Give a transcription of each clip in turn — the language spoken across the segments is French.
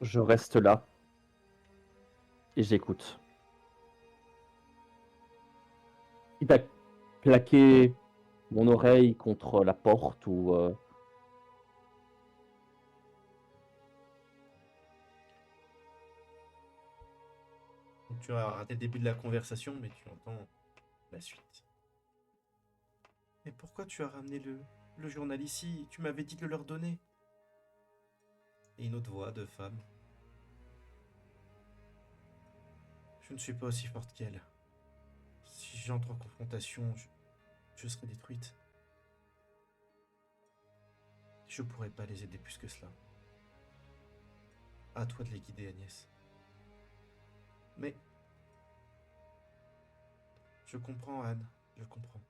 Je reste là et j'écoute. Quitte à claquer mon oreille contre la porte ou Donc, tu as raté le début de la conversation, mais tu entends la suite. Mais pourquoi tu as ramené le journal ici? Tu m'avais dit de le leur donner. Et une autre voix de femme. Je ne suis pas aussi forte qu'elle. Si j'entre en confrontation, je serai détruite. Je pourrais pas les aider plus que cela. À toi de les guider, Agnès. Mais je comprends, Anne. Je comprends.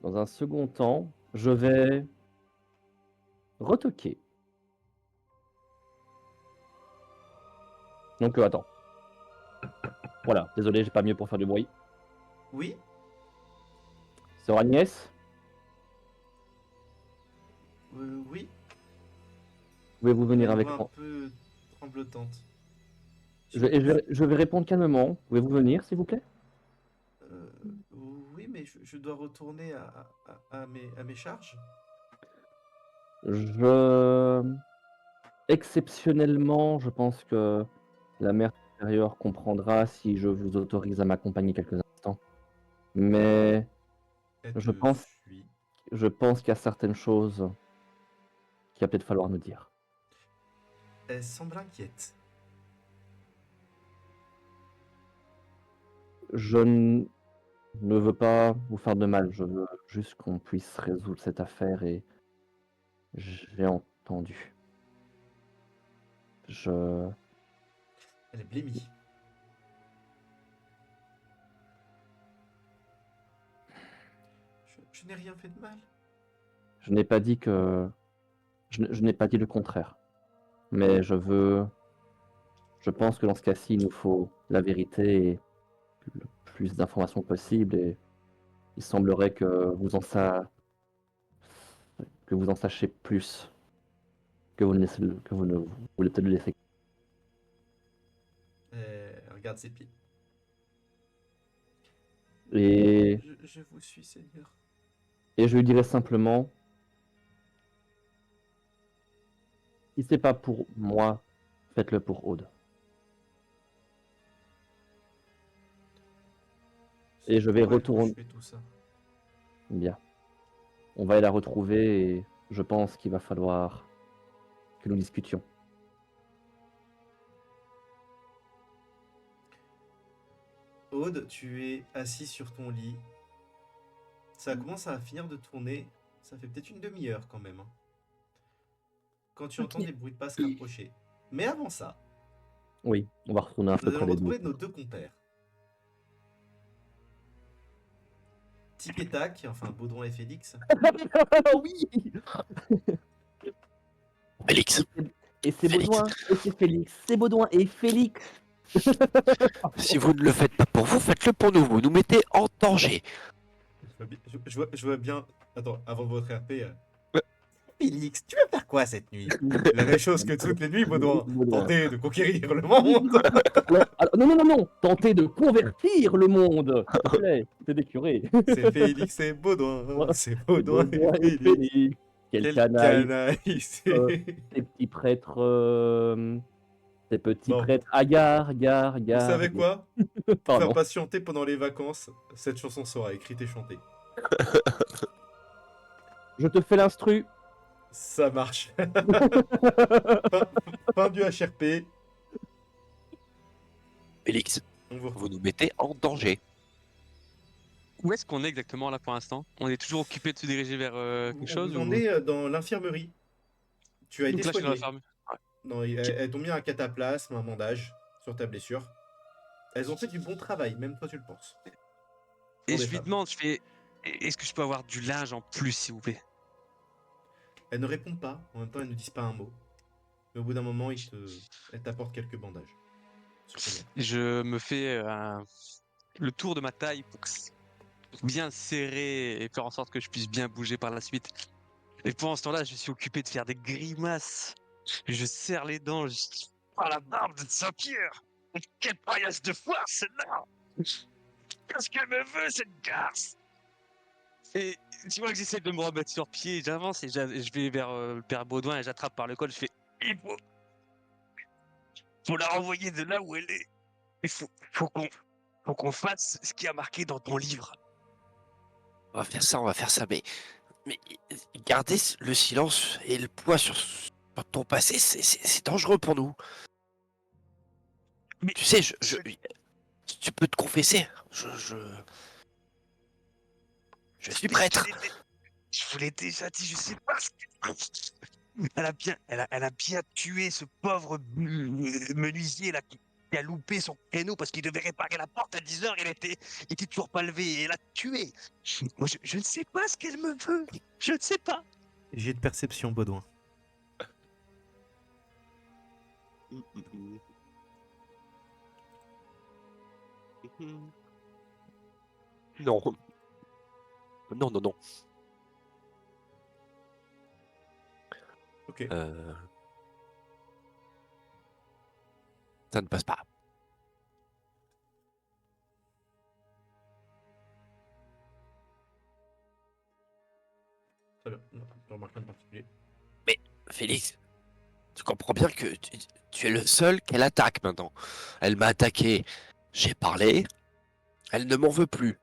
Dans un second temps, je vais retoquer. Donc attends. Voilà, désolé, j'ai pas mieux pour faire du bruit. Oui? Sœur Agnès, Oui? pouvez-vous Elle a venir une avec voix un moi? peu tremblotante. Je, et je vais, je vais répondre calmement. Pouvez-vous venir, s'il vous plaît? Euh, oui, mais je dois retourner à mes charges. Je... Exceptionnellement, je pense que la mère supérieure comprendra si je vous autorise à m'accompagner quelques instants. Mais Elle je te pense, suit. je pense qu'il y a certaines choses qu'il va peut-être falloir nous dire. Elle semble inquiète. Je ne veux pas vous faire de mal, je veux juste qu'on puisse résoudre cette affaire et j'ai entendu. Je... Elle est blêmie. Je n'ai rien fait de mal. Je n'ai pas dit que... je n'ai pas dit le contraire. Mais je veux... Je pense que dans ce cas-ci, il nous faut la vérité et le plus d'informations possible et il semblerait que vous en sachiez plus que vous ne, que vous ne voulez peut-être le laisser. Elle regarde ses pieds. Et, Je vous suis, Seigneur. et je lui dirais simplement, si c'est pas pour moi, faites-le pour Aude. Et C'est je vais pour elle que je retourner. fais tout ça. Bien. On va aller la retrouver et je pense qu'il va falloir que nous discutions. Aude, tu es assis sur ton lit. Ça commence à finir de tourner. Ça fait peut-être une demi-heure quand même, hein, quand tu entends Ok. des bruits de pas se rapprocher. Mais avant ça, Oui, on va retourner un nous peu près allons des deux. retrouver nos deux compères. Tic et Tac, enfin Baudouin et Félix. Oui. Félix, Et c'est Félix, Baudouin, et c'est Félix, c'est Baudouin et Félix. si vous ne le faites pas pour vous, faites-le pour nous. Vous nous mettez en danger. Je vois bien. Attends, avant votre RP. Euh, Félix, tu veux faire quoi cette nuit? La même chose que toutes les nuits, Baudouin. Baudouin. Tenter de conquérir le monde. Non, non, non, non, tentez de convertir le monde, s'il te plaît, t'es des curés. C'est Félix et Baudouin. C'est C'est Baudouin et Baudouin et Félix. Félix. Quel Quel canaille, canaille euh, c'est. ces petits prêtres, ces petits Bon, prêtres hagards, gare, vous gare. savez quoi? Pour faire Pardon. patienter pendant les vacances, cette chanson sera écrite et chantée. Je te fais l'instru. Ça marche. fin, fin du HRP. Félix, On vous vous retrouve. nous mettez en danger. Où est-ce qu'on est exactement là pour l'instant? On est toujours occupé de se diriger vers quelque On chose vous ou... emmenez dans l'infirmerie. Tu as été Donc là, je suis dans la soigné. ferme. Ouais. Non, Ok. elles t'ont mis un cataplasme, un bandage sur ta blessure. Elles ont fait du bon travail, même toi tu le penses. Pour Et des je lui femmes. demande, je fais, est-ce que je peux avoir du linge en plus, s'il vous plaît? Elles ne répondent pas, en même temps elles ne disent pas un mot. Mais au bout d'un moment, elle t'apporte quelques bandages. supplémentaires. Je me fais le tour de ma taille pour bien serrer et faire en sorte que je puisse bien bouger par la suite. Et pendant ce temps-là, je suis occupé de faire des grimaces. Je serre les dents. Oh la barbe de Saint-Pierre! Quelle paillasse de foire, celle-là! Qu'est-ce qu'elle me veut, cette garce? Et tu vois que j'essaie de me remettre sur pied, j'avance et je vais vers le père Baudouin et j'attrape par le col. Je fais il faut la renvoyer de là où elle est. Il faut qu'on fasse ce qui a marqué dans ton livre. On va faire ça, mais garder le silence et le poids sur ton passé, c'est dangereux pour nous. Mais Tu sais, tu peux te confesser. Je suis prêtre. Je vous l'ai déjà dit, je sais pas ce elle a bien tué ce pauvre menuisier là qui a loupé son créneau parce qu'il devait réparer la porte à 10h, il était toujours pas levé et elle l'a tué. Moi, je ne sais pas ce qu'elle me veut. Je ne sais pas. J'ai de perception, Baudouin. Non. Non, non, non. Ok. Ça ne passe pas. Très bien. Non, je remarque rien de particulier. Félix, tu comprends bien que tu es le seul qu'elle attaque maintenant. Elle m'a attaqué. J'ai parlé. Elle ne m'en veut plus.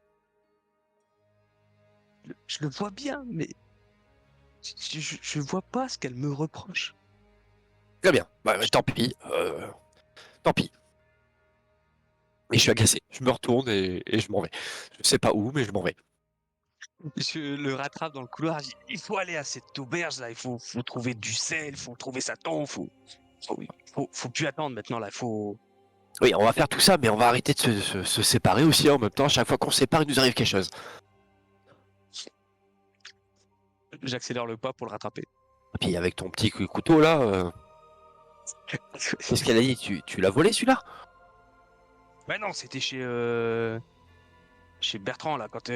Je le vois bien, mais je vois pas ce qu'elle me reproche. Très bien. Bah, tant pis. Tant pis. Mais je suis agacé. Je me retourne et je m'en vais. Je sais pas où, mais je m'en vais. Je le rattrape dans le couloir. Je dis, il faut aller à cette auberge là. Faut trouver du sel. Il faut trouver sa tombe. Faut plus attendre maintenant là. Oui, on va faire tout ça, mais on va arrêter de se séparer aussi en même temps. À chaque fois qu'on se sépare, il nous arrive quelque chose. J'accélère le pas pour le rattraper. Et puis avec ton petit couteau là, qu'est-ce qu'elle a dit? Tu l'as volé celui-là? Bah non, c'était chez Bertrand là. Quand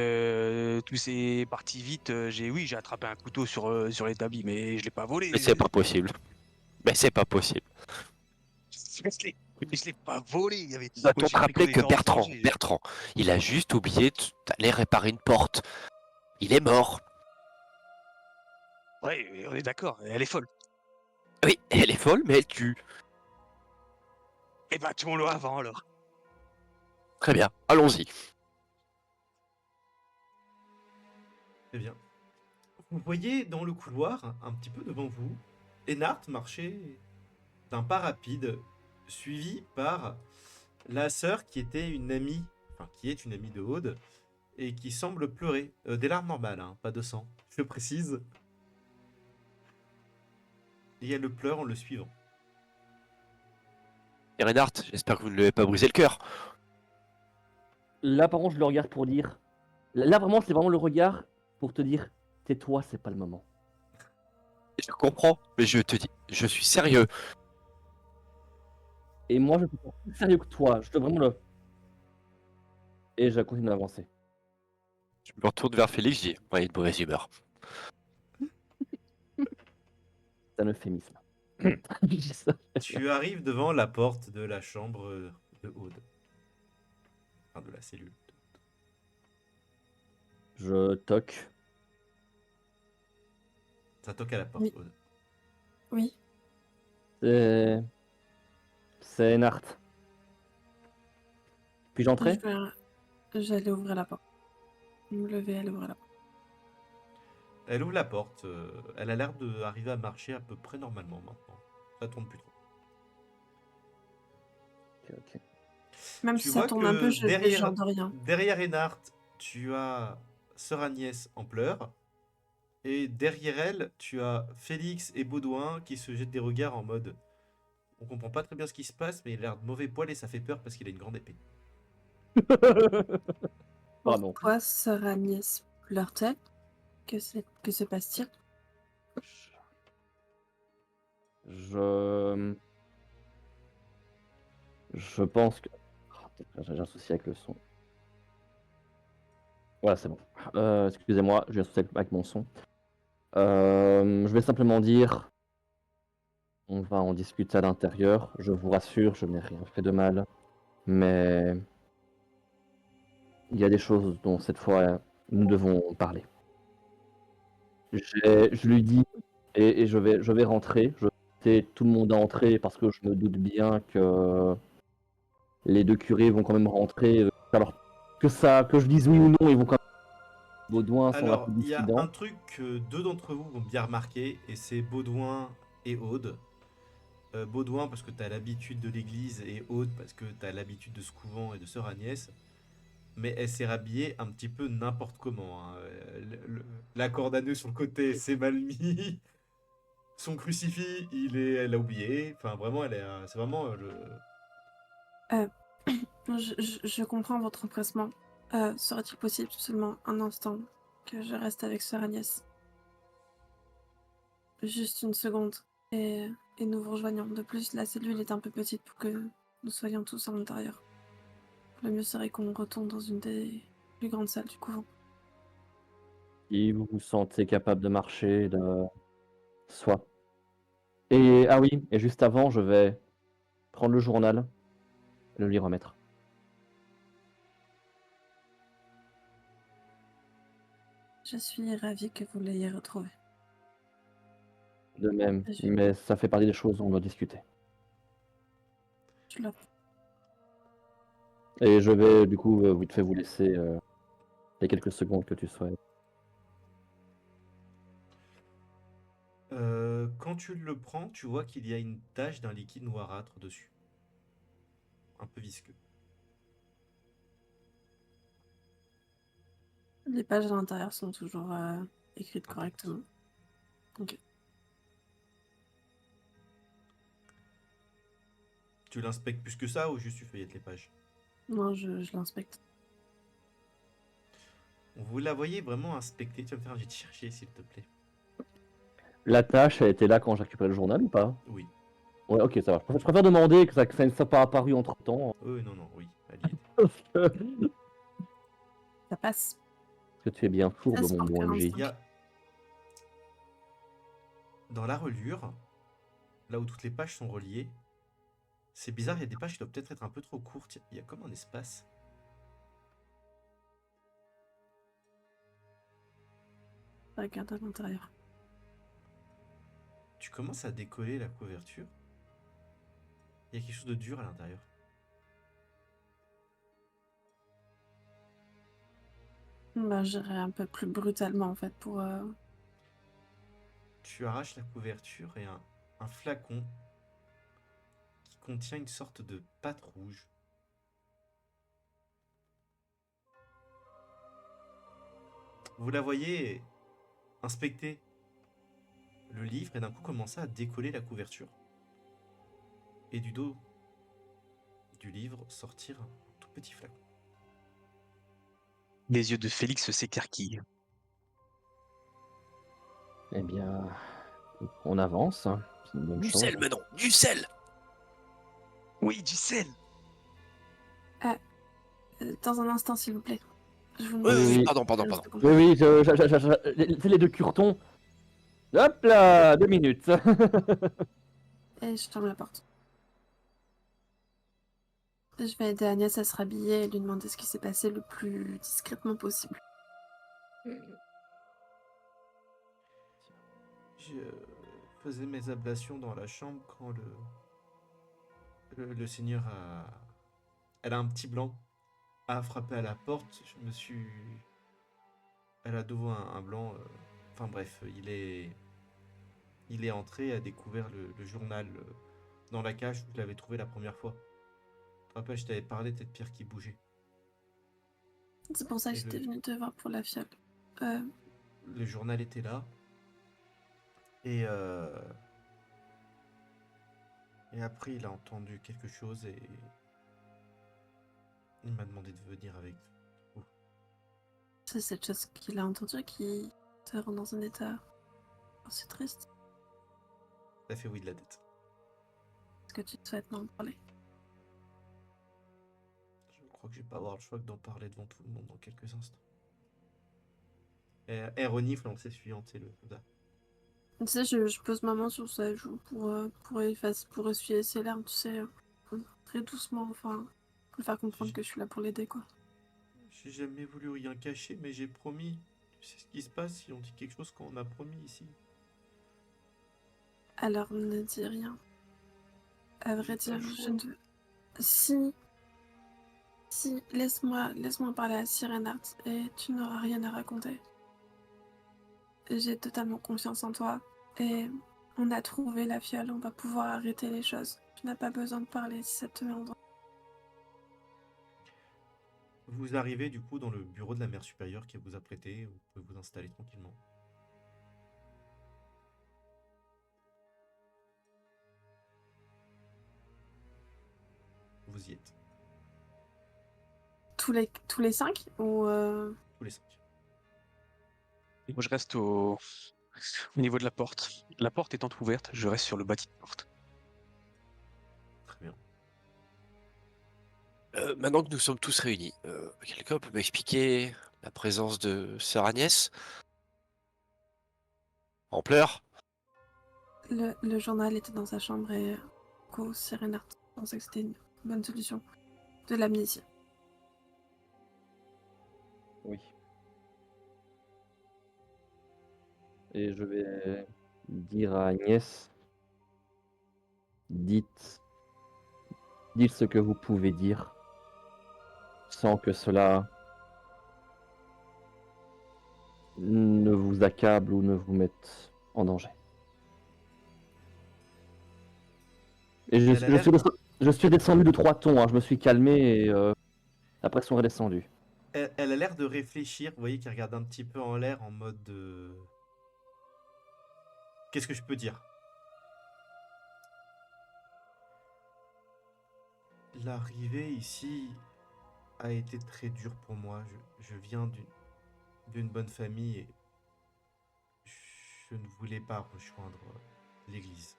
tout s'est parti vite, j'ai attrapé un couteau sur l'établi, mais je l'ai pas volé. Mais c'est pas possible. Mais c'est pas possible. Je l'ai pas volé. Il y avait. Moi, Doit-on j'ai te cru qu'on rappeler que était en danger. Bertrand, il a juste oublié d'aller réparer une porte. Il est mort. Ouais, on est d'accord. Elle est folle. Oui, elle est folle, mais elle tue. Eh ben, tuons-le avant alors. Très bien, allons-y. Très bien. Vous voyez dans le couloir, un petit peu devant vous, Ennard marcher d'un pas rapide, suivi par la sœur qui était une amie, enfin qui est une amie de Aude, et qui semble pleurer. Des larmes normales, hein, pas de sang, je le précise. Et elle le pleure en le suivant. Et Reinhardt, j'espère que vous ne lui avez pas brisé le cœur. Là, par contre, je le regarde pour dire. Là, vraiment, c'est vraiment le regard pour te dire tais-toi, c'est pas le moment. Je comprends, mais je te dis, je suis sérieux. Et moi, je suis plus sérieux que toi. Je te vraiment le. Et je continue d'avancer. Je me retourne vers Félix, je dis, ouais, il est de mauvaise humeur. C'est un euphémisme. Je dis ça. Tu arrives devant la porte de la chambre de Aude. Enfin, de la cellule. Je toque. Ça toque à la porte, Oui. Aude. Oui. C'est Ennard. Puis-je entrer? J'allais ouvrir la porte. Me lever, aller ouvrir la porte. Elle ouvre la porte. Elle a l'air d'arriver à marcher à peu près normalement maintenant. Ça tourne plus trop. Ok. Même Tu si ça vois tourne que un peu, je fais derrière, genre de rien. derrière Ennard, tu as Sœur Agnès en pleurs. Et derrière elle, tu as Félix et Baudouin qui se jettent des regards en mode on comprend pas très bien ce qui se passe, mais il a l'air de mauvais poil et ça fait peur parce qu'il a une grande épée. Pardon. Pourquoi sœur Agnès pleure-t-elle? Que se passe-t-il? Je... Je pense que... Ah, peut-être que j'ai un souci avec le son. Voilà, c'est bon. Excusez-moi, j'ai un souci avec mon son. Je vais simplement dire, on va en discuter à l'intérieur. Je vous rassure, je n'ai rien fait de mal. Mais il y a des choses dont cette fois nous devons parler. Je lui dis, et je vais rentrer. Je vais inviter tout le monde à entrer parce que je me doute bien que les deux curés vont quand même rentrer. Alors que je dise oui ou non, ils vont quand même. Baudouin sont un peu Alors, il y a un dissidents. truc que deux d'entre vous vont bien remarquer, et c'est Baudouin et Aude. Baudouin parce que tu as l'habitude de l'église, et Aude parce que tu as l'habitude de ce couvent et de sœur Agnès. Mais elle s'est rhabillée un petit peu n'importe comment, hein. La corde à nœud sur le côté, c'est mal mis. Son crucifix, elle l'a oublié. Enfin, vraiment, c'est vraiment le. Euh, je comprends votre empressement. Serait-il possible seulement un instant que je reste avec Sœur Agnès? Juste une seconde. Et nous vous rejoignons. De plus, la cellule est un peu petite pour que nous soyons tous à l'intérieur. Le mieux serait qu'on retourne dans une des plus grandes salles du couvent. Si vous vous sentez capable de marcher, soit. Et ah oui, et juste avant, je vais prendre le journal et le lui remettre. Je suis ravie que vous l'ayez retrouvé. De même, Je, mais ça fait partie des choses dont on doit discuter. je le Et je vais du coup vite fait vous laisser les quelques secondes que tu souhaites. Quand tu le prends, tu vois qu'il y a une tache d'un liquide noirâtre dessus. Un peu visqueux. Les pages à l'intérieur sont toujours écrites Intactes. correctement. Ok. Tu l'inspectes plus que ça ou juste tu feuillettes les pages? Non, je l'inspecte. Vous la voyez vraiment inspecter. Tu vas me faire un jet de chercher, s'il te plaît. La tâche, elle était là quand j'ai récupéré le journal ou pas? Oui. Ouais, ok, ça va. Je préfère demander que ça ne soit pas apparu entre temps. Non, non, oui. Elle y était. Parce que Ça passe. tu es bien fourbe, 16 mon pour bon MJ. 45. Il y a. Dans la reliure, là où toutes les pages sont reliées, c'est bizarre, il y a des pages qui doivent peut-être être un peu trop courtes. Il y a comme un espace. Regarde à l'intérieur. Tu commences à décoller la couverture. Il y a quelque chose de dur à l'intérieur. Bah, j'irai un peu plus brutalement en fait pour. Tu arraches la couverture et un flacon qui contient une sorte de pâte rouge. Vous la voyez inspecter le livre et d'un coup commencer à décoller la couverture. Et du dos du livre sortir un tout petit flacon. Les yeux de Félix s'écarquillent. Eh bien, on avance, hein. C'est une bonne Du chose. sel, maintenant, du sel. Oui, du sel. Dans un instant, s'il vous plaît. Je vous Oui, demande oui, Oui, pardon, pardon, une pardon. seconde. oui, oui, c'est les deux curtons. Hop là, 2 minutes. Et je ferme la porte. Je vais aider Agnès à se rhabiller et lui demander ce qui s'est passé le plus discrètement possible. Je faisais mes ablations dans la chambre quand le seigneur a... Elle a un petit blanc. A frappé à la porte. Je me suis... Elle a de nouveau un blanc. Enfin bref, il est entré, a découvert le journal dans la cage où je l'avais trouvé la première fois. Tu te rappelles, je t'avais parlé de cette pierre qui bougeait. C'est pour ça que Et j'étais venue te voir pour la fiole. le journal était là. Et après, il a entendu quelque chose et il m'a demandé de venir avec vous. C'est cette chose qu'il a entendue qui te rend dans un état aussi triste. T'as fait oui de la tête. Est-ce que tu souhaites m'en parler? Je crois que je vais pas avoir le choix que d'en parler devant tout le monde dans quelques instants. Elle renifle, on sait suivante, c'est le comme ça. Tu sais, je pose ma main sur sa joue pour essuyer ses larmes, tu sais, très doucement, enfin, pour lui faire comprendre que je suis là pour l'aider, quoi. J'ai jamais voulu rien cacher, mais j'ai promis. Tu sais ce qui se passe si on dit quelque chose quand on a promis ici. Alors ne dis rien. À vrai J'ai pas dire, le je choix. ne veux... Si, laisse-moi parler à Sirenart et tu n'auras rien à raconter. J'ai totalement confiance en toi et on a trouvé la fiole, on va pouvoir arrêter les choses. Tu n'as pas besoin de parler si ça te met en danger. Vous arrivez du coup dans le bureau de la mère supérieure qui vous a prêté. Vous pouvez vous installer tranquillement. Vous y êtes. Tous les 5 ou Tous les 5. Moi, je reste au niveau de la porte. La porte étant ouverte, je reste sur le bâti de porte. Très bien. Maintenant que nous sommes tous réunis, quelqu'un peut m'expliquer la présence de sœur Agnès en pleurs? le journal était dans sa chambre et Sirenart pensait que c'était une bonne solution. De l'amnésie. Oui. Et je vais dire à Agnès, dites ce que vous pouvez dire sans que cela ne vous accable ou ne vous mette en danger. Et Elle a l'air- je suis descendu de 3 tons, hein, je me suis calmé et la pression est descendue. Elle a l'air de réfléchir. Vous voyez qu'elle regarde un petit peu en l'air en mode qu'est-ce que je peux dire? L'arrivée ici a été très dure pour moi. Je viens d'une bonne famille et je ne voulais pas rejoindre l'église.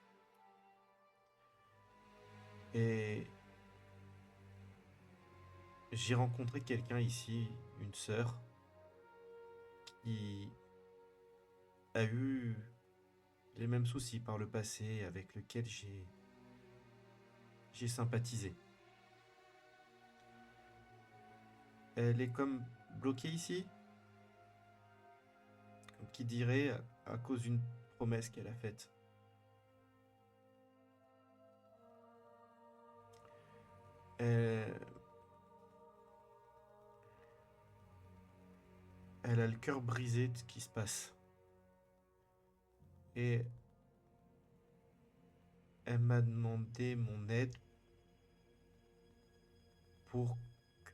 Et j'ai rencontré quelqu'un ici, une sœur, qui a eu les mêmes soucis par le passé avec lequel j'ai sympathisé. Elle est comme bloquée ici, comme qui dirait à cause d'une promesse qu'elle a faite. Elle, elle a le cœur brisé de ce qui se passe. Et elle m'a demandé mon aide pour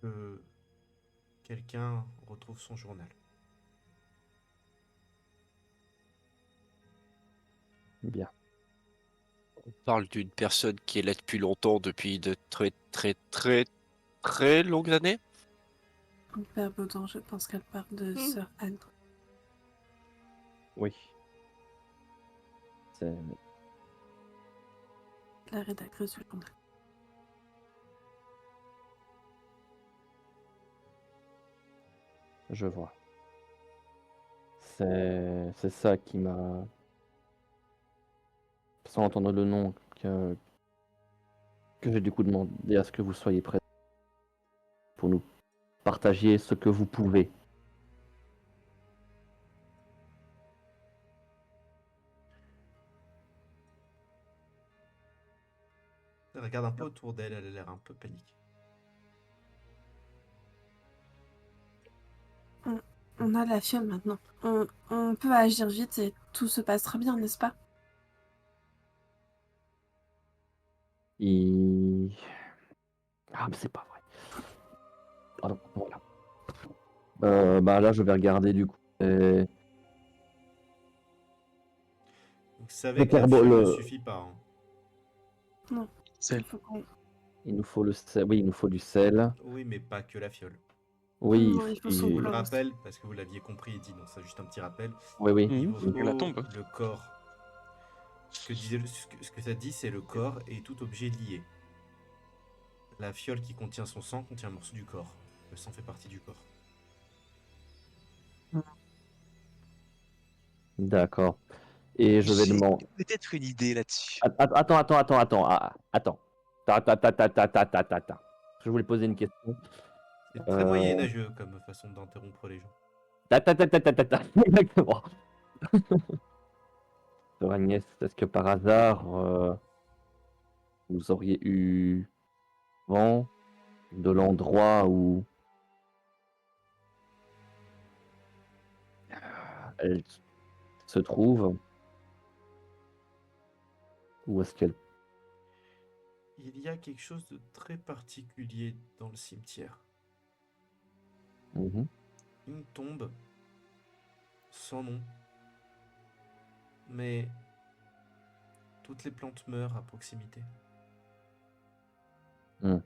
que quelqu'un retrouve son journal. Bien. On parle d'une personne qui est là depuis longtemps, depuis de très très très très longues années. Père Baudin, je pense qu'elle parle de Sœur Anne. Oui. C'est... La rédactrice du journal. Je vois. C'est ça qui m'a... Sans entendre le nom, que j'ai du coup demandé à ce que vous soyez prêts pour nous partager ce que vous pouvez. Elle regarde un peu autour d'elle, elle a l'air un peu paniquée. On a la fiole maintenant. On peut agir vite et tout se passera bien, n'est-ce pas? Ah, mais c'est pas vrai. Pardon, voilà. Bah là, je vais regarder du coup. Vous savez Le que la carbo- fiole ne le- suffit pas, hein. Non. C'est Il faut qu'on... Il nous faut le sel. Oui, il nous faut du sel. Oui, mais pas que la fiole. Oui, Non, il faut son Je vous le corps. rappelle, parce que vous l'aviez compris et dit, donc c'est juste un petit rappel. Oui, oui. Il vous la faut tombe. le corps Ce que ça dit, c'est le corps et tout objet lié. La fiole qui contient son sang contient un morceau du corps. Le sang fait partie du corps. D'accord. Et je vais J'ai demander. peut-être une idée là-dessus. Attends. Attends. Je voulais poser une question. C'est très moyenâgeux comme façon d'interrompre les gens. Exactement. Sœur Agnès, est-ce que par hasard, vous auriez eu vent de l'endroit où elle se trouve? Où est-ce qu'elle... Il y a quelque chose de très particulier dans le cimetière. Mhm. Une tombe sans nom. Mais toutes les plantes meurent à proximité. Hmm.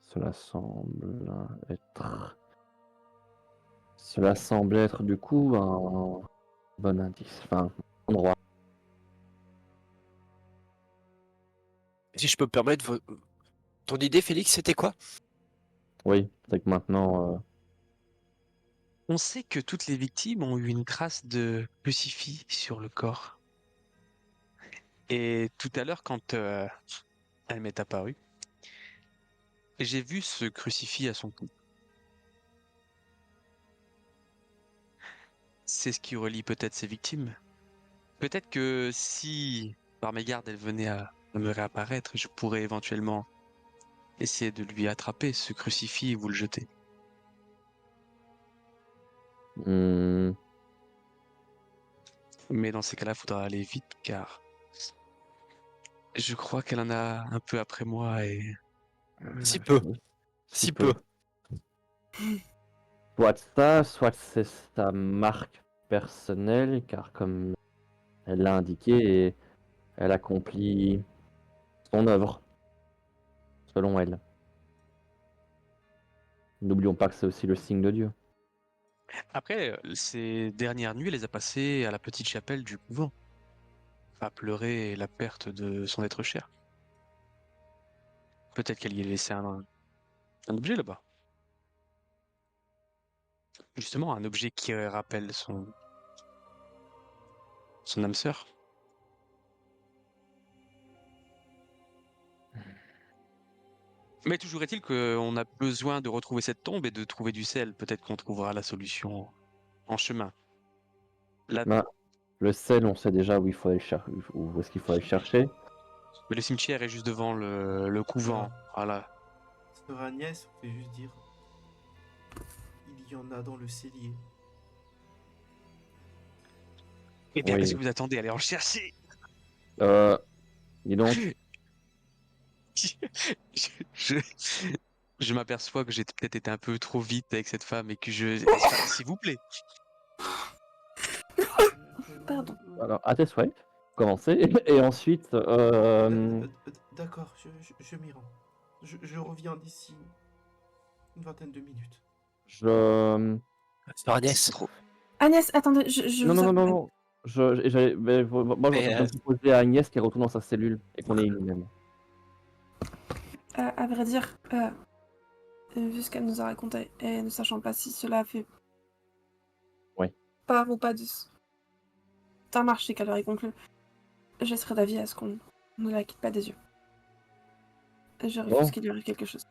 Cela semble être... Cela semble être du coup un bon indice. Enfin, un endroit. Si je peux me permettre, ton idée, Félix, c'était quoi? Oui, c'est que maintenant... On sait que toutes les victimes ont eu une trace de crucifix sur le corps. Et tout à l'heure, quand elle m'est apparue, j'ai vu ce crucifix à son cou. C'est ce qui relie peut-être ces victimes. Peut-être que si, par mégarde, elle venait à me réapparaître, je pourrais éventuellement essayer de lui attraper ce crucifix et vous le jeter. hmm, Mais dans ces cas-là, il faudra aller vite car je crois qu'elle en a un peu après moi et Si peu. si Si peu. Soit ça, soit c'est sa marque personnelle, car comme elle l'a indiqué, elle accomplit son œuvre, selon elle. N'oublions pas que c'est aussi le signe de Dieu. après, ces dernières nuits, elle les a passées à la petite chapelle du couvent, à pleurer la perte de son être cher. Peut-être qu'elle y a laissé un objet là-bas. Justement, un objet qui rappelle son âme sœur. Mais toujours est-il qu'on a besoin de retrouver cette tombe et de trouver du sel. Peut-être qu'on trouvera la solution en chemin. Là, Ben, le sel, on sait déjà où il faut aller où est-ce qu'il faut aller le chercher. mais le cimetière est juste devant le couvent. Voilà. Sœur Agnès, on fait juste dire il y en a dans le cellier. Eh bien, qu'est-ce Oui. que vous attendez? Allez en chercher! Euh, Dis donc, je, je, je m'aperçois que j'ai peut-être été un peu trop vite avec cette femme et que s'il vous plaît. Pardon. alors, à tes souhaits, commencer, et ensuite, D'accord, je m'y rends. Je reviens d'ici une vingtaine de minutes. je... Sœur Agnès. Trop. Agnès, attendez, je Non, vous non, non, non, accompagne. non. Moi, Mais, je vais proposer à Agnès qu'elle retourne dans sa cellule et qu'on ait une même. À vrai dire, vu ce qu'elle nous a raconté, et ne sachant pas si cela a fait Oui. part ou pas d'un marché qu'elle aurait conclu, je serais d'avis à ce qu'on ne la quitte pas des yeux. Je refuse Bon, qu'il y aurait quelque chose.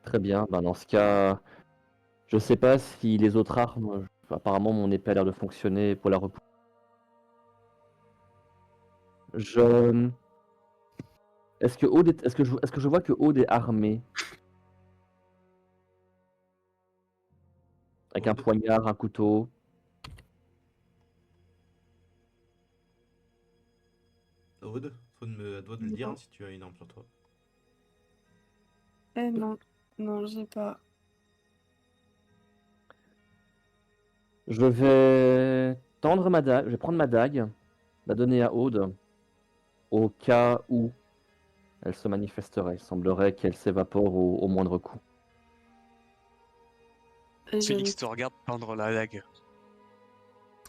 très bien. Ben, dans ce cas, je sais pas si les autres armes, apparemment mon épée a l'air de fonctionner pour la repousser. Je... Est-ce que Aude est-ce que je vois que Aude est armée avec un Aude, poignard, un couteau? Aude, à toi de me le dire Non. hein, si tu as une arme sur toi. Non, non, j'ai pas. Je vais tendre ma dague, je vais prendre ma dague, la donner à Aude, au cas où elle se manifesterait. Il semblerait qu'elle s'évapore au moindre coup. Je Félix lui, te regarde prendre la dague.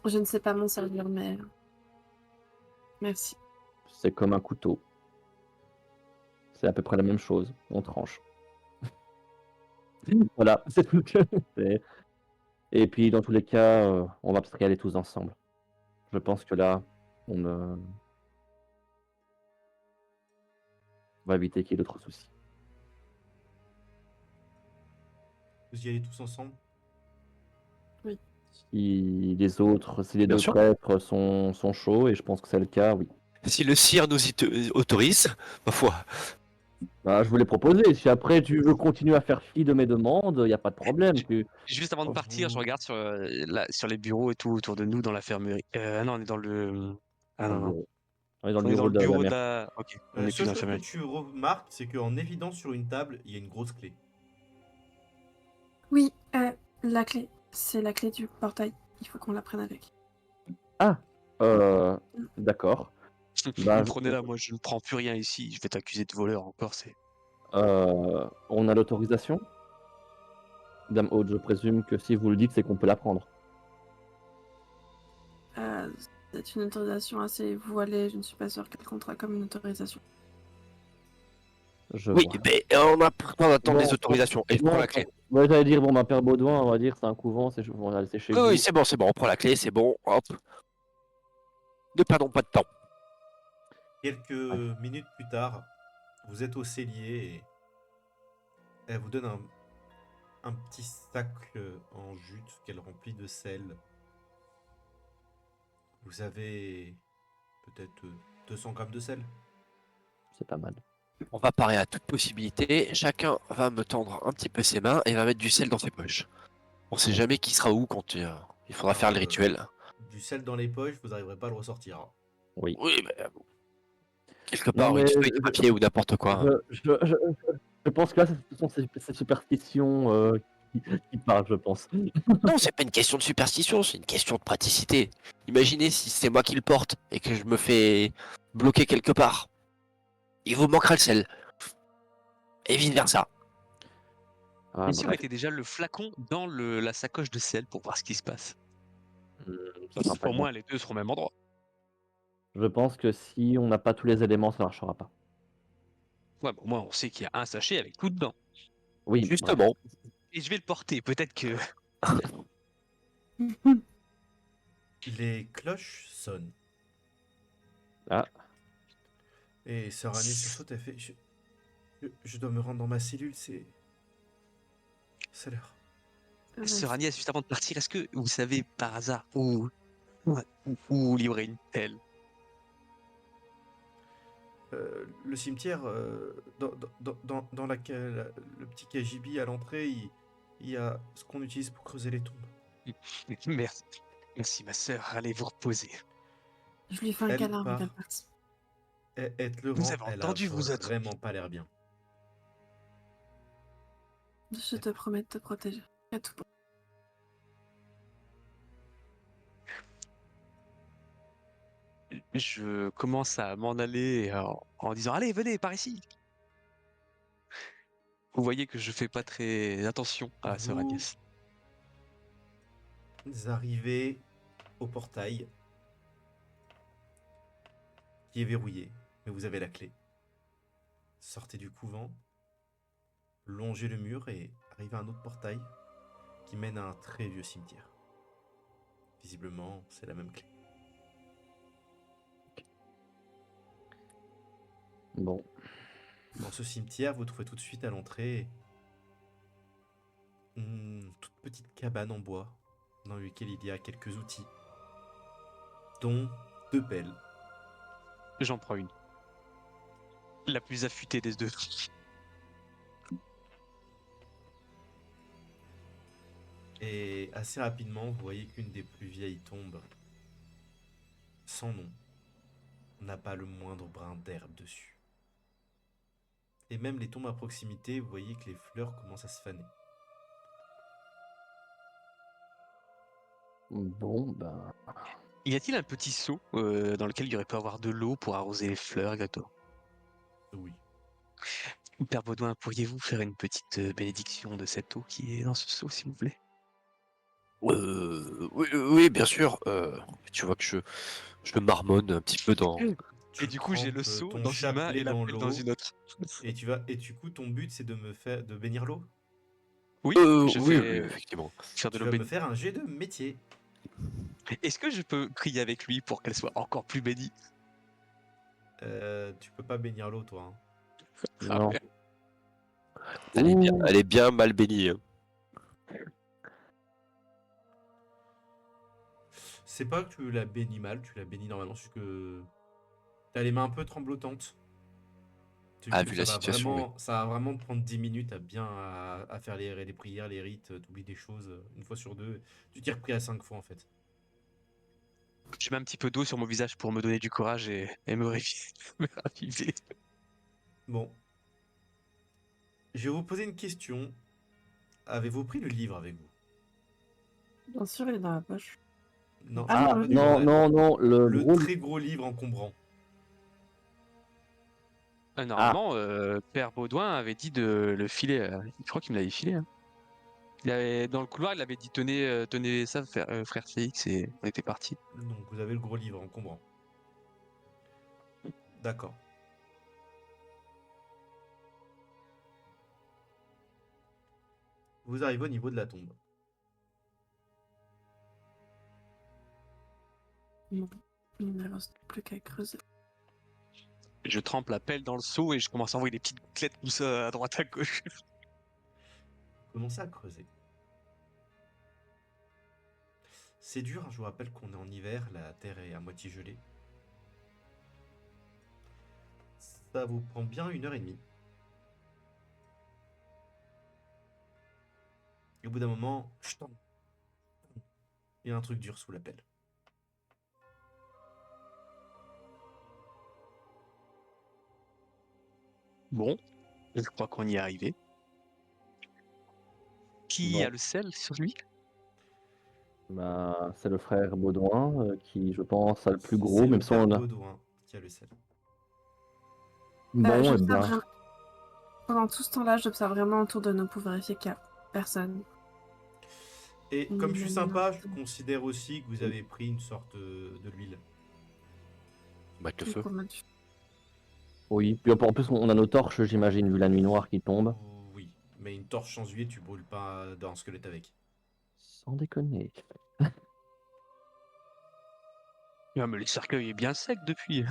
Je ne sais pas m'en servir, mais merci. C'est comme un couteau. C'est à peu près la même chose. On tranche. Voilà, c'est tout. Et puis, dans tous les cas, on va se régaler tous ensemble. Je pense que là, on va éviter qu'il y ait d'autres soucis. Vous y allez tous ensemble? Si les autres, si les Bien deux sûr. prêtres sont chauds, et je pense que c'est le cas, oui. Si le sire nous autorise, ma foi. Bah, je voulais proposer. Si après tu veux continuer à faire fi de mes demandes, il n'y a pas de problème. Juste avant de partir, je Vous... regarde sur les bureaux et tout autour de nous dans l'infirmerie. Non, on est dans le. Ah Dans non, le non. bureau. On est dans le On est dans bureau le de la bureau de mère. la. Ok, on La n'est plus seule dans chose que l'infirmerie. tu remarques, c'est qu'en évidence sur une table, il y a une grosse clé. Oui, la clé. C'est la clé du portail. Il faut qu'on la prenne avec. Ah, d'accord. Bah, Prenez-la, moi je ne prends plus rien ici. Je vais t'accuser de voleur encore. C'est. on a l'autorisation? Dame Haute, je présume que si vous le dites, c'est qu'on peut la prendre. Euh, c'est une autorisation assez voilée. Je ne suis pas sûre qu'elle comptera comme une autorisation. Je Oui, vois. mais on a pris le temps d'attendre Bon, les autorisations. Et je bon, prends la clé. ouais, j'allais dire, bon, Père Baudouin, on va dire, c'est un couvent, on va laisser chez Oui, vous. oui, c'est bon, on prend la clé, c'est bon. Hop. Ne perdons pas de temps. Quelques Ouais. minutes plus tard, vous êtes au cellier et elle vous donne un petit sac en jute qu'elle remplit de sel. Vous avez peut-être 200 grammes de sel. C'est pas mal. On va parer à toute possibilité. Chacun va me tendre un petit peu ses mains et va mettre du sel dans ses poches. On sait jamais qui sera où quand il faudra faire le rituel. Du sel dans les poches, vous n'arriverez pas à le ressortir. Oui. Oui, mais quelque Non, part, mais une feuille de papier ou n'importe quoi. je pense que là, ce sont ces superstitions qui parlent, je pense. Non, c'est pas une question de superstition, c'est une question de praticité. Imaginez si c'est moi qui le porte et que je me fais bloquer quelque part. Il vous manquera le sel. Et vice versa. Ah, Et si on bref. mettait déjà le flacon dans la sacoche de sel pour voir ce qui se passe? Ça sera pas Pour bon. moi, les deux seront au même endroit. Je pense que si on n'a pas tous les éléments, ça marchera pas. Ouais, au moins on sait qu'il y a un sachet avec tout dedans. Oui, bref. Justement. Et je vais le porter, peut-être que. Les cloches sonnent. Ah, Et Sœur Agnès sursaute, elle fait je dois me rendre dans ma cellule, c'est l'heure. Sœur Agnès, juste avant de partir, est-ce que vous savez par hasard où livrer une pelle? Le cimetière, dans le petit cagibi à l'entrée, il y a ce qu'on utilise pour creuser les tombes. Merci. Merci, ma sœur. Allez vous reposer. Je lui fais un Elle câlin avant part. qu'elle parte. Elle te le Vous rend, avez elle a entendu, vous autres? vraiment pas l'air bien. Je te promets de te protéger. À tout point. Je commence à m'en aller en disant allez, venez par ici. Vous voyez que je fais pas très attention à Sœur Agnès. Vous arrivez au portail qui est verrouillé, mais vous avez la clé. Sortez du couvent, longez le mur et arrivez à un autre portail qui mène à un très vieux cimetière. Visiblement, c'est la même clé. bon. Dans ce cimetière, vous trouvez tout de suite à l'entrée une toute petite cabane en bois dans laquelle il y a quelques outils, dont 2 pelles. J'en prends une. La plus affûtée des deux. Et assez rapidement, vous voyez qu'une des plus vieilles tombes, sans nom, n'a pas le moindre brin d'herbe dessus. Et même les tombes à proximité, vous voyez que les fleurs commencent à se faner. Bon, ben. Y a-t-il un petit seau dans lequel il y aurait pu avoir de l'eau pour arroser les fleurs exactement? Oui. Père Baudouin, pourriez-vous faire une petite bénédiction de cette eau qui est dans ce seau, s'il vous plaît? Oui, oui, bien sûr. Tu vois que je marmonne un petit peu dans. Tu Et du coup, j'ai le trempes seau ton dans une main chapelet et la dans pelle dans l'eau une autre. et du coup ton but c'est de bénir l'eau. Oui, je Oui, fais oui, effectivement. faire de Tu l'eau vas me bénie. faire un jet de métier. Est-ce que je peux crier avec lui pour qu'elle soit encore plus bénie? Tu peux pas bénir l'eau toi, hein. Ah Non. ouais. Ouh, Elle est bien mal bénie, hein. C'est pas que tu la bénis mal, tu la bénis normalement, c'est que t'as les mains un peu tremblotantes. C'est juste Ah, que vu la situation, oui. ça va vraiment te prendre 10 minutes à faire les prières, les rites, t'oublies des choses une fois sur deux. Tu t'y repris à 5 fois en fait. Je mets un petit peu d'eau sur mon visage pour me donner du courage et me me raviver. Bon, je vais vous poser une question. Avez-vous pris le livre avec vous? Bien sûr, il est dans la poche. Non, je Ah parle non, ah, le pas du livre. non, grand, non, non, le le gros. très gros livre encombrant. Ah, Normalement, Père Baudouin avait dit de le filer. Je crois qu'il me l'avait filé, hein. Dans le couloir, il avait dit tenez ça, frère Félix, et on était parti. Donc vous avez le gros livre encombrant. D'accord. Vous arrivez au niveau de la tombe. Non, il ne reste plus qu'à creuser. Je trempe la pelle dans le seau et je commence à envoyer des petites gouttelettes comme ça à droite à gauche. Commencez à creuser. C'est dur, hein, je vous rappelle qu'on est en hiver, la terre est à moitié gelée. Ça vous prend bien 1 h 30. Et au bout d'un moment, ch'tang, il y a un truc dur sous la pelle. Bon, je crois qu'on y est arrivé. Qui a bon. le sel sur lui? Bah, c'est le frère Baudouin qui, je pense, a le plus gros, C'est le même si père on a. Baudouin qui a le sel. Bon, eh J'observe ben, vraiment. Pendant tout ce temps-là, j'observe vraiment autour de nous pour vérifier qu'il n'y a personne. Et Ni comme je suis même sympa, je personne. considère aussi que vous avez pris une sorte de l'huile. Battre le Du feu. coup, Mathieu. oui. Puis en plus, on a nos torches, j'imagine, vu la nuit noire qui tombe. Oui, mais une torche sans huile, tu brûles pas dans un squelette avec. Sans déconner. Ah, mais le cercueil est bien sec depuis.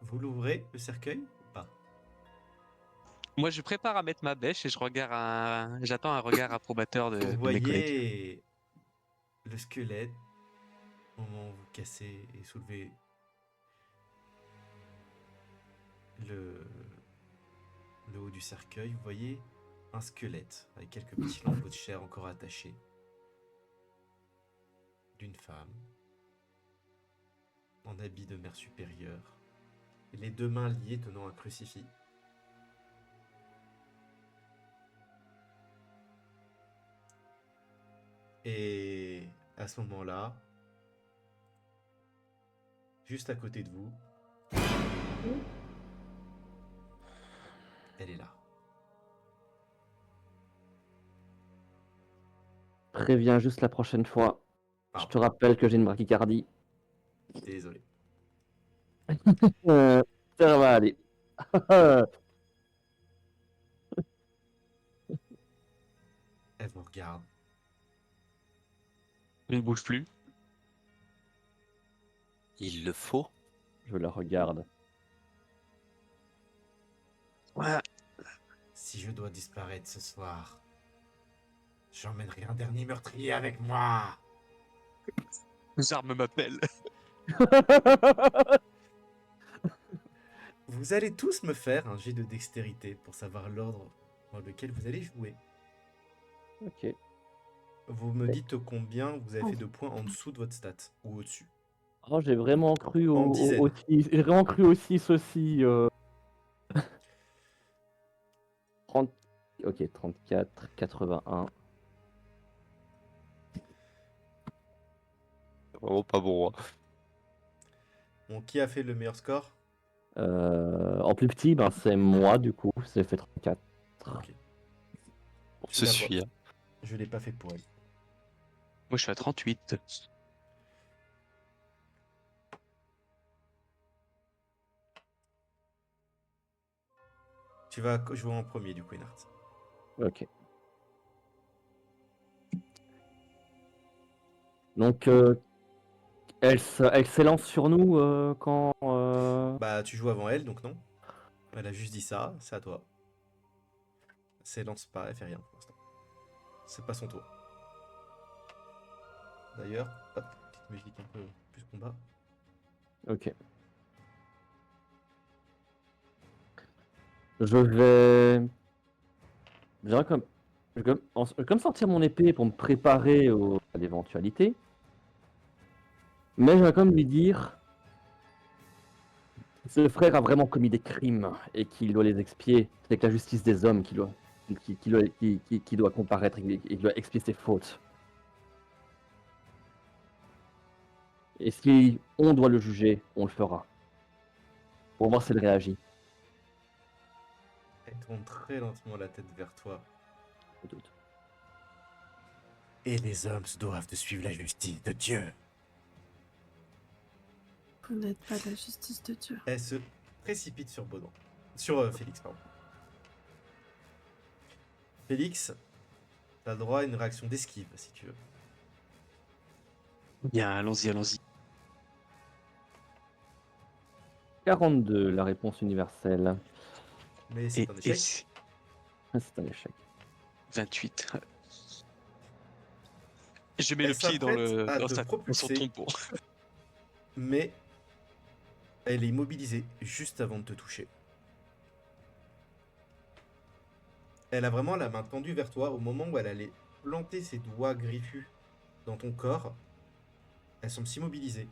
Vous l'ouvrez, le cercueil, ou pas? Moi, je prépare à mettre ma bêche et j'attends un regard approbateur Vous de mes collègues. voyez le squelette au moment où vous cassez et soulevez le, le haut du cercueil. Vous voyez un squelette avec quelques petits lambeaux de chair encore attachés d'une femme en habit de mère supérieure et les 2 mains liées tenant un crucifix. Et à ce moment-là, juste à côté de vous, elle est là. Préviens juste la prochaine fois. Je Ah, te rappelle que j'ai une brachycardie. désolé. Ça va aller. Elle vous regarde. Je ne bouge plus. Il le faut. Je la regarde. Ouais. Si je dois disparaître ce soir, j'emmènerai un dernier meurtrier avec moi. J'arme ma pelle. Vous allez tous me faire un jet de dextérité pour savoir l'ordre dans lequel vous allez jouer. Ok. Vous me dites combien vous avez Oh. fait de points en dessous de votre stat ou au-dessus. Oh, j'ai vraiment cru En dizaines. 6. J'ai vraiment cru au 6 aussi. 30... Ok, 34, 81. Vraiment pas bon, hein. Bon, qui a fait le meilleur score? En plus petit, ben, c'est moi du coup. C'est fait 34. Ok. On Je se la suit, vois. hein. Je l'ai pas fait pour elle. Moi, je suis à 38. Tu vas jouer en premier, du coup, Enart. Ok. Donc, elle s'élance sur nous quand. Bah, tu joues avant elle, donc non. Elle a juste dit ça, c'est à toi. C'est lance pas, elle fait rien pour l'instant. C'est pas son tour. D'ailleurs, hop, petite musique un peu plus combat. Ok. Je vais. Je dirais comme. Je vais comme sortir mon épée pour me préparer à l'éventualité. Mais je vais quand même lui dire. Ce frère a vraiment commis des crimes et qu'il doit les expier. C'est que la justice des hommes qui doit comparaître et qui doit expier ses fautes. Et si on doit le juger, on le fera. Pour voir si elle réagit. Elle tourne très lentement la tête vers toi. Au doute. Et les hommes se doivent de suivre la justice de Dieu. Vous n'êtes pas la justice de Dieu. Elle se précipite sur Baudouin. Sur Félix, pardon. Félix, t'as droit à une réaction d'esquive, si tu veux. Bien, allons-y, allons-y. 42, la réponse universelle. Mais c'est un échec. c'est Ah, c'est un échec. 28. Je mets Elle le pied dans, s'apprête à dans te son propulser. tombeau. Mais elle est immobilisée juste avant de te toucher. Elle a vraiment la main tendue vers toi au moment où elle allait planter ses doigts griffus dans ton corps. Elle semble s'immobiliser.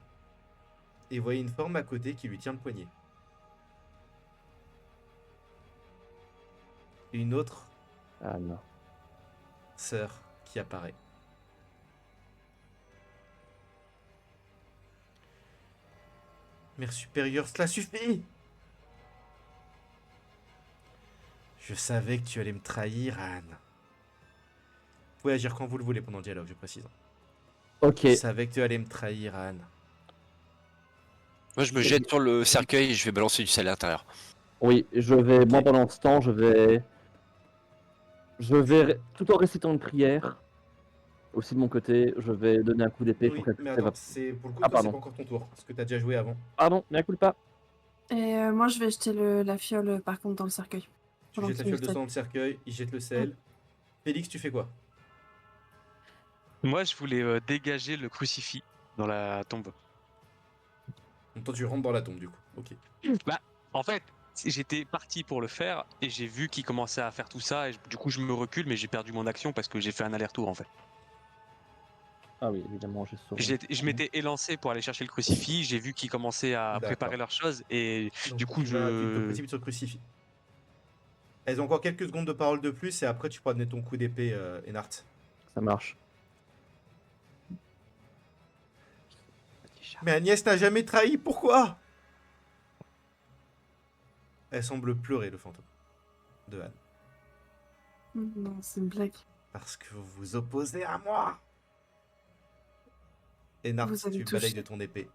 Et vous voyez une forme à côté qui lui tient le poignet. Et une autre Ah non. sœur qui apparaît. Mère supérieure, cela suffit! Je savais que tu allais me trahir, Anne. Vous pouvez agir quand vous le voulez pendant le dialogue, je précise. Ok. Je savais que tu allais me trahir, Anne. Moi, je me jette sur le cercueil et je vais balancer du sel à l'intérieur. Oui, je vais. Ok. Moi, pendant ce temps, je vais. Tout en récitant une prière, aussi de mon côté, je vais donner un coup d'épée pour Oui, qu'elle mais elle attends, va- c'est pour le coup, Ah, toi, c'est pardon. pas encore ton tour, parce que t'as déjà joué avant. Pardon, mais pas. Et moi, je vais jeter la fiole, par contre, dans le cercueil. Tu Pendant jettes la qu'il fiole de me sang dans le cercueil, il jette le sel. Félix, tu fais quoi? Moi, je voulais dégager le crucifix dans la tombe. Donc toi, tu rentres dans la tombe, du coup. Ok. Bah, en fait, j'étais parti pour le faire et j'ai vu qu'il commençait à faire tout ça et du coup, je me recule, mais j'ai perdu mon action parce que j'ai fait un aller-retour en fait. Ah oui, évidemment, j'ai sauvé. Je m'étais élancé pour aller chercher le crucifix, j'ai vu qu'ils commençaient à D'accord. préparer leurs choses et Donc du coup, tu te précipites sur le crucifix. Elles ont encore quelques secondes de parole de plus et après tu pourras donner ton coup d'épée, Enart. Ça marche. Mais Agnès n'a jamais trahi, pourquoi? Elle semble pleurer, le fantôme de Anne. Non, c'est une blague. Parce que vous vous opposez à moi. Enart, Vous avez tu touché. balayes de ton épée.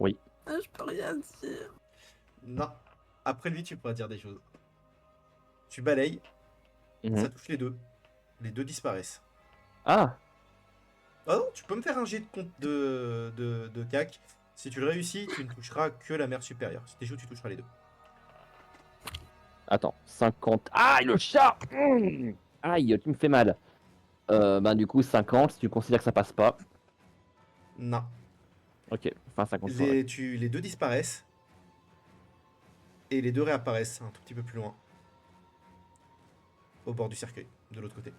Ah, je peux rien dire. Non. Après lui, tu pourras dire des choses. Tu balayes, Mhm. ça touche les deux. Les deux disparaissent. Ah, Ah non, tu peux me faire un jet de compte de cac. Si tu le réussis, tu ne toucheras que la mère supérieure. Si tu échoues, tu toucheras les deux. attends, 50. Aïe, le chat. Aïe, tu me fais mal. Du coup, 50, si tu considères que ça passe pas. Non. Ok, enfin 50. Les deux disparaissent. Et les deux réapparaissent un tout petit peu plus loin. Au bord du cercueil, de l'autre côté.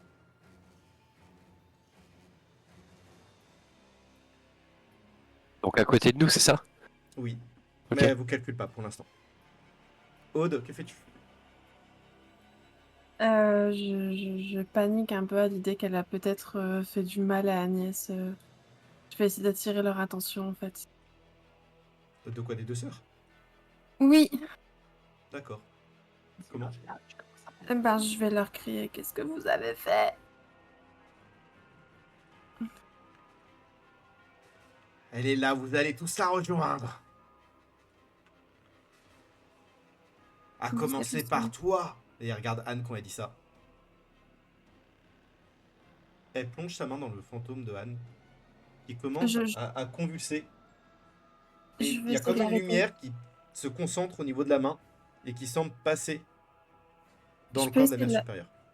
Donc à côté de nous, c'est ça? Oui. Ok. Mais elle vous calcule pas pour l'instant. Aude, que fais-tu? Je panique un peu à l'idée qu'elle a peut-être fait du mal à Agnès. Je vais essayer d'attirer leur attention, en fait. De quoi, des deux sœurs? Oui, D'accord. Comment? ben, je vais leur crier. Qu'est-ce que vous avez fait? Elle est là, vous allez tous la rejoindre. À Comment ça commencer fait par ça toi. Et elle regarde Anne quand elle dit ça. Elle plonge sa main dans le fantôme de Anne, qui commence Je, je, à convulser. Et je il vais y a essayer comme de une l'arrêter. lumière qui se concentre au niveau de la main et qui semble passer dans Je le peux corps de la essayer mère de la... supérieure.